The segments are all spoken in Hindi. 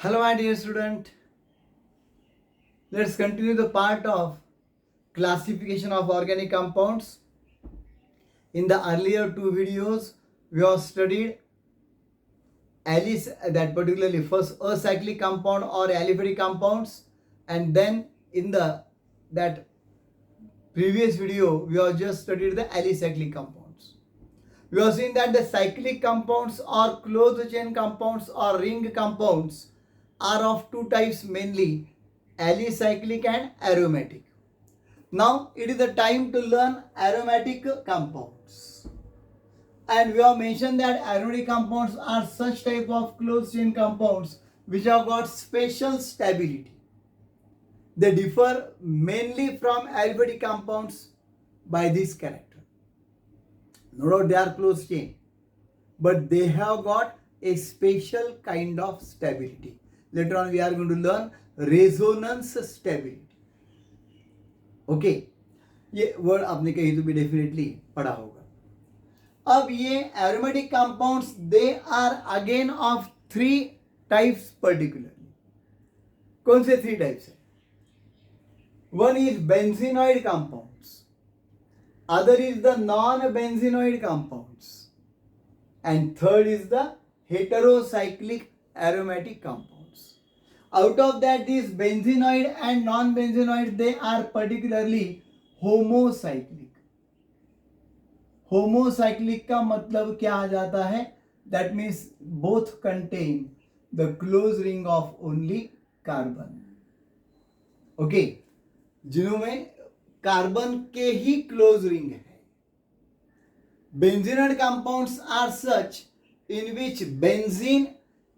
Hello, my dear student. Let's continue the part of classification of organic compounds. In the earlier two videos, we have studied that particularly first acyclic compound or aliphatic compounds, and then in that previous video, we have just studied the alicyclic compounds. We have seen that the cyclic compounds or closed chain compounds or ring compounds are of two types mainly, alicyclic and aromatic. Now it is the time to learn aromatic compounds. And we have mentioned that aromatic compounds are such type of closed chain compounds which have got special stability. They differ mainly from aliphatic compounds by this character. No doubt they are closed chain, but they have got a special kind of stability. Later on we are going to learn resonance stability. Okay ये वर्ड आपने कहीं तो भी डेफिनेटली पढ़ा होगा. अब ये aromatic compounds they are again of three types particularly. कौन से थ्री टाइप्स है? One is benzenoid compounds, other is the non-benzenoid compounds, and third is the heterocyclic aromatic compounds. Out of that, these benzenoid and non-benzenoid, they are particularly homocyclic. Homocyclic का मतलब क्या आ जाता है? That means both contain the close ring of only carbon. Okay, जिनमें कार्बन के ही क्लोज रिंग है. Benzenoid compounds are such in which benzene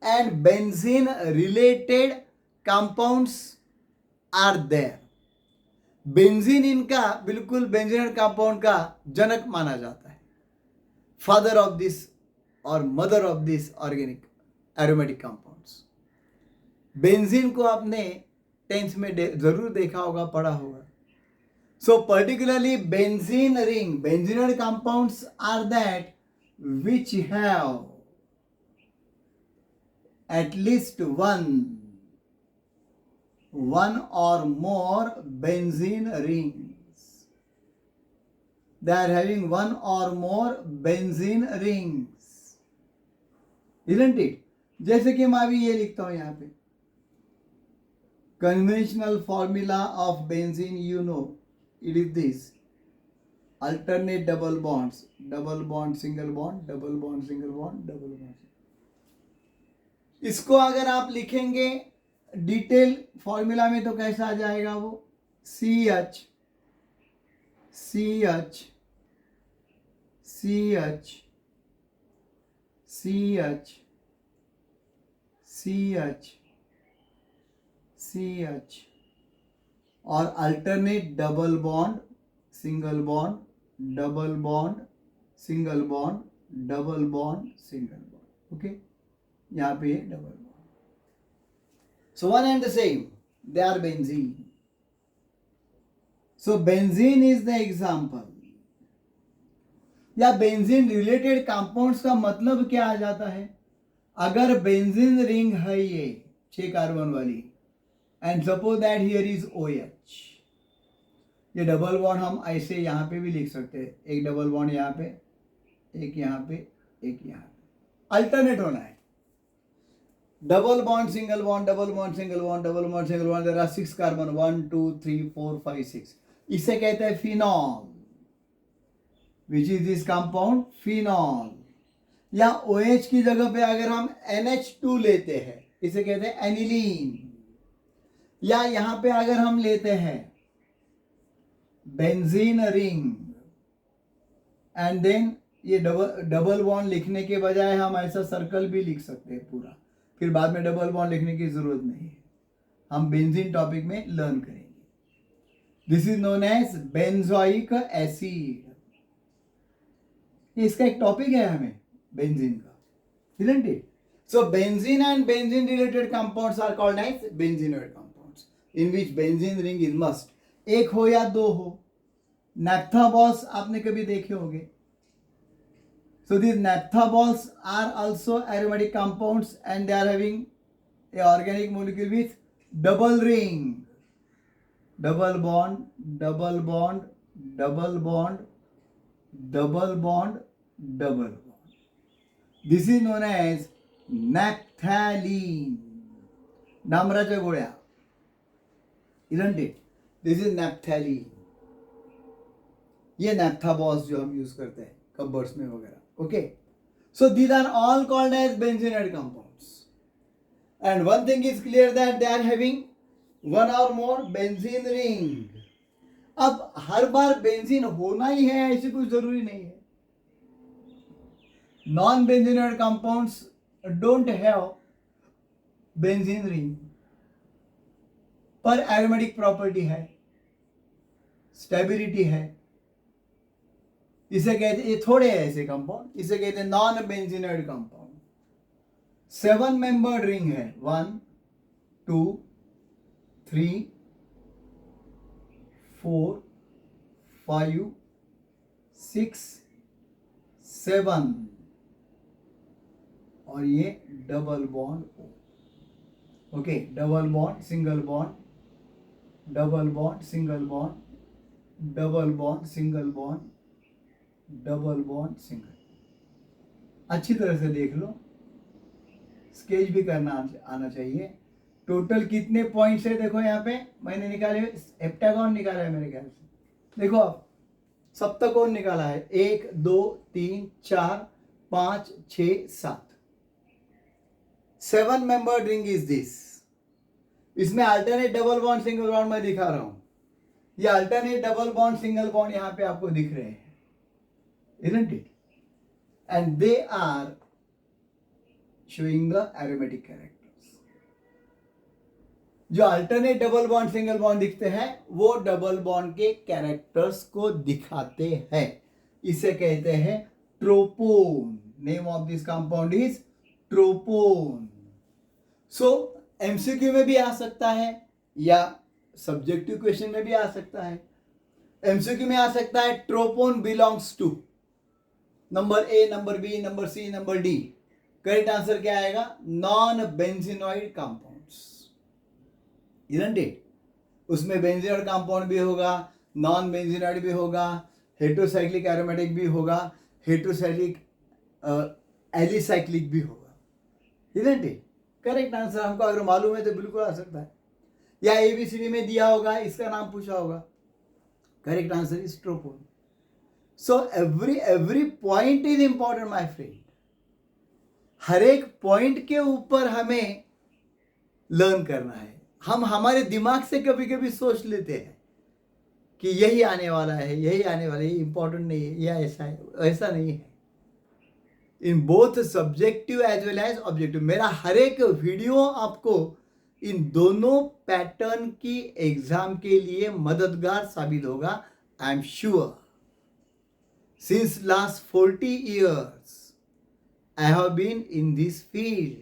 and benzene related compounds are there. Benzene इनका बिल्कुल बेंजीनॉइड कंपाउंड का जनक माना जाता है, father of this or mother of this organic aromatic compounds. Benzene को आपने टेंथ में जरूर देखा होगा, पढ़ा होगा. So particularly benzene ring, benzenoid compounds are that which have at least one or more benzene rings. They are having one or more benzene rings, isn't it? जैसे कि मैं अभी ये लिखता हूं यहाँ पे, conventional formula of benzene, you know. It is this: alternate double bonds, double bond, single bond, double bond, single bond, double bond. इसको अगर आप लिखेंगे डिटेल फॉर्मूला में तो कैसा आ जाएगा वो? CH CH CH CH CH CH और alternate double bond, single bond, double bond, single bond, double bond, single bond. Okay, यहाँ पे double bond. So one and the same, they are benzene. So benzene is the example. या बेंजीन रिलेटेड कंपाउंड्स का मतलब क्या आ जाता है? अगर बेंजीन रिंग है ये 6 कार्बन वाली, and suppose that here is OH, ये डबल बॉन्ड हम ऐसे यहाँ पे भी लिख सकते हैं. एक डबल बॉन्ड यहाँ पे, एक यहाँ पे, एक यहाँ पे. अल्टरनेट होना है. Double bond, single bond, double bond, single bond, double bond, single bond. There are 6 carbon, 1 2 3 4 5 6. इसे कहते हैं phenol. Which is this compound? Phenol. या OH की जगह पे अगर हम NH2 लेते हैं, इसे कहते हैं एनिलीन. या यहां पे अगर हम लेते हैं बेंजीन रिंग एंड देन ये डबल बॉन्ड लिखने के बजाय हम ऐसा सर्कल भी लिख सकते हैं पूरा, फिर बाद में डबल बॉन्ड लिखने की जरूरत नहीं है. हम बेंजीन टॉपिक में लर्न करेंगे. This is known as benzoic acid. इसका एक टॉपिक है हमें बेंजीन का, isn't it? So benzene and benzene related compounds are called as benzenoid compounds, in which benzene ring is must. एक हो या दो हो. naphtha balls आपने कभी देखे होंगे. So these naphtha balls are also aromatic compounds and they are having a organic molecule with double ring, double bond, double bond, double bond, double bond, double bond. This is known as naphthalene. डांबराच्या गोळ्या, isn't it? This is नैप्थेलिन. ये नैप्थाबॉस जो हम यूज करते हैं कबर्ड्स में वगैरह. Okay, so these are all called as benzenoid compounds. And one thing is clear that they are having one or more benzene ring. अब हर बार बेंजीन होना ही है ऐसी कुछ जरूरी नहीं है. Non benzenoid compounds don't have benzene ring, पर एरोमेटिक प्रॉपर्टी है, स्टेबिलिटी है. इसे कहते, ये थोड़े हैं ऐसे कंपाउंड, इसे कहते हैं non benzenoid compound. 7 membered ring है. 1 2 3 4 5 6 7 और ये double bond. Okay, double bond, single bond, double bond, single bond, double bond, single bond, double bond, single. अच्छी तरह से देख लो, स्केच भी करना आना चाहिए. टोटल कितने पॉइंट्स है देखो यहाँ पे मैंने निकाले, हेप्टागॉन निकाला है मेरे ख्याल से. देखो आप सप्तकोण निकाला है. 1 2 3 4 5 6 7. 7 मेंबर्ड रिंग इज दिस. इसमें alternate double bond single bond मैं दिखा रहा हूं. ये alternate double bond single bond यहां पे आपको दिख रहे हैं, isn't it? And they are showing the aromatic characters. जो alternate double bond single bond दिखते हैं वो डबल बॉन्ड के कैरेक्टर्स को दिखाते हैं. इसे कहते हैं tropone. Name of this compound is tropone. So MCQ में भी आ सकता है या सब्जेक्टिव क्वेश्चन में भी आ सकता है. एमसीक्यू में आ सकता है tropone belongs to number A, number B, number C, number D. Correct answer क्या आएगा? Non benzenoid compounds, isn't it? उसमें बेंजीनोइड कंपाउंड भी होगा, नॉन बेंजीनोइड भी होगा, हेटेरोसाइक्लिक एरोमेटिक भी होगा, हेटेरोसाइक्लिक एलिसाइक्लिक भी होगा, isn't it? करेक्ट आंसर हमको अगर मालूम है तो बिल्कुल आ सकता है. या एबीसीडी में दिया होगा, इसका नाम पूछा होगा. Correct answer is tropone. So every point is important my friend. हर एक पॉइंट के ऊपर हमें लर्न करना है. हम हमारे दिमाग से कभी कभी सोच लेते हैं कि यही आने वाला है, यही आने वाला है, ये इंपॉर्टेंट नहीं है, या ऐसा है. ऐसा नहीं है. In both subjective as well as objective. मेरा हर एक वीडियो आपको इन दोनों पैटर्न की एग्जाम के लिए मददगार साबित होगा. I am sure. Since last 40 years I have been in this field.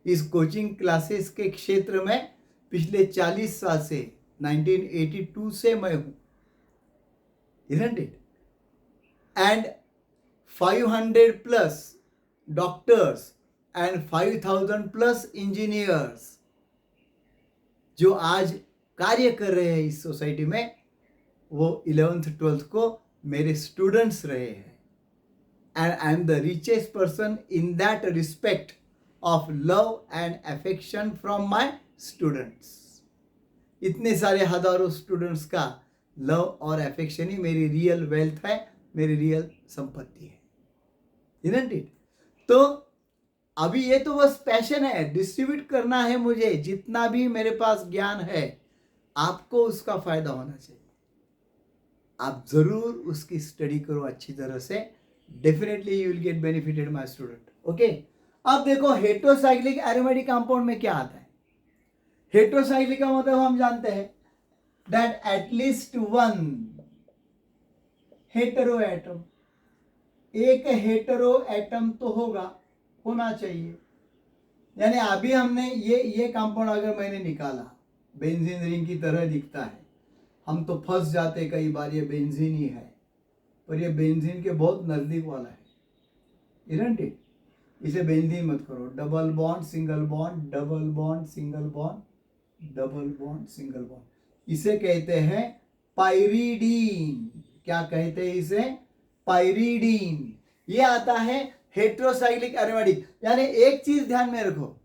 इस कोचिंग क्लासेस के क्षेत्र में पिछले 40 साल से 1982 से मैं हूं, isn't it? And 500 plus doctors and 5000 plus engineers जो आज कार्य कर रहे हैं इस सोसाइटी में, वो 11th 12th को मेरे स्टूडेंट्स रहे हैं. And I am the richest person in that respect of love and affection from my students. इतने सारे हजारों स्टूडेंट्स का लव और अफेक्शन ही मेरी रियल वेल्थ है, मेरी रियल संपत्ति है, isn't it? तो अभी ये तो बस पैशन है, डिस्ट्रीब्यूट करना है मुझे. जितना भी मेरे पास ज्ञान है आपको उसका फायदा होना चाहिए. आप जरूर उसकी स्टडी करो अच्छी तरह से. Definitely you will get benefited my student. Okay, अब देखो हेटेरोसाइक्लिक एरोमेटिक कंपाउंड में क्या आता है. हेटेरोसाइक्लिक का मतलब हम जानते हैं that at least one hetero atom, एक हेटेरो एटम तो होना चाहिए. यानी अभी हमने ये कंपाउंड अगर मैंने निकाला, बेंजीन रिंग की तरह दिखता है, हम तो फंस जाते कई बार ये बेंजीन ही है, पर ये बेंजीन के बहुत नजदीक वाला है, isn't it? इसे बेंजीन मत करो, double bond single bond, double bond single bond, double bond single bond, इसे कहते हैं पाइरीडीन। क्या कहते हैं इसे? पाइरीडीन। ये आता है हेट्रोसाइक्लिक एरोमेटिक। यानी एक चीज ध्यान में रखो,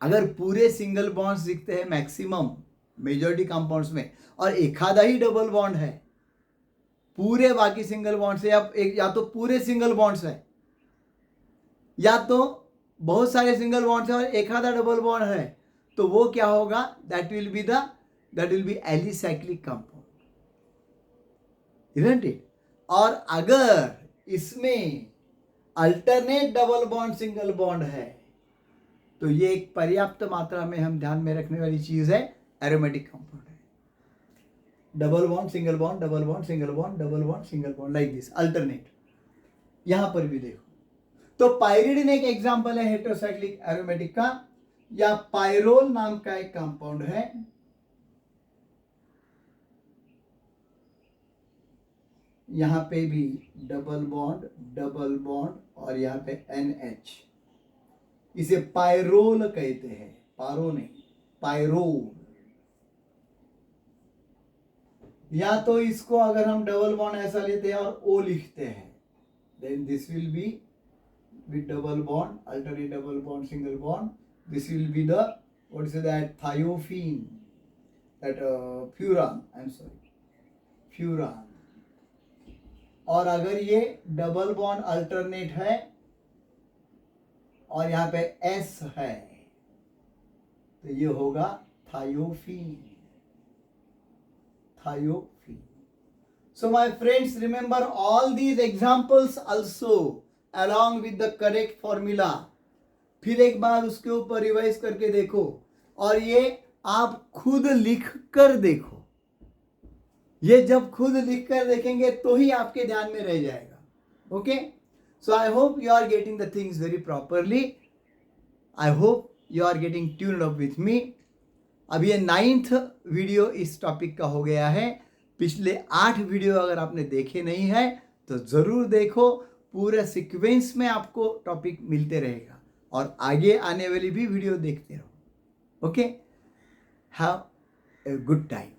अगर पूरे सिंगल बॉन्ड्स दिखते हैं मैक्सिमम मेजॉरिटी कंपाउंड्स में, और एक आधा ही डबल बॉन्ड है, पूरे बाकी सिंगल बॉन्ड से या तो पूरे सिंगल बॉन्ड्स है, या तो बहुत सारे सिंगल बॉन्ड्स है और एक आधा डबल बॉन्ड है, तो वो क्या होगा? That will be alicyclic compound, isn't it? और अगर इसमें alternate double bond single bond है, तो ये एक पर्याप्त मात्रा में हम ध्यान में रखने वाली चीज है, एरोमेटिक कंपाउंड है। Double bond single bond, double bond single bond, double bond single bond, like this, alternate. यहां पर भी देखो, तो पाइरिडिन एक एग्जांपल है हेटेरोसाइक्लिक एरोमेटिक का, या पायरोल नाम का एक कंपाउंड है। यहां पे भी डबल बॉन्ड और यहां पे NH, इसे पायरोल कहते हैं, पारो नहीं, पायरोल। या तो इसको अगर हम डबल बॉन्ड ऐसा लेते हैं और O लिखते हैं, then this will be with double bond, alternate double bond, single bond. This will be the, what is that, thiophene, that furan, I'm sorry, furan. और अगर ये डबल बॉन्ड अल्टरनेट है और यहाँ पे S है, तो ये होगा thiophene, thiophene. So my friends, remember all these examples also along with the correct formula. फिर एक बार उसके ऊपर रिवाइज करके देखो, और ये आप खुद लिख कर देखो। ये जब खुद लिख कर देखेंगे तो ही आपके ध्यान में रह जाएगा. Okay, so I hope you are getting the things very properly. I hope you are getting tuned up with me. अब ये 9th वीडियो इस टॉपिक का हो गया है. पिछले 8 वीडियो अगर आपने देखे नहीं है तो ज़रूर देखो. पूरे सीक्वेंस में आपको टॉपिक मिलते रहेगा और आगे आने वाली भी वीडियो देखते रहो. Okay, have a good time.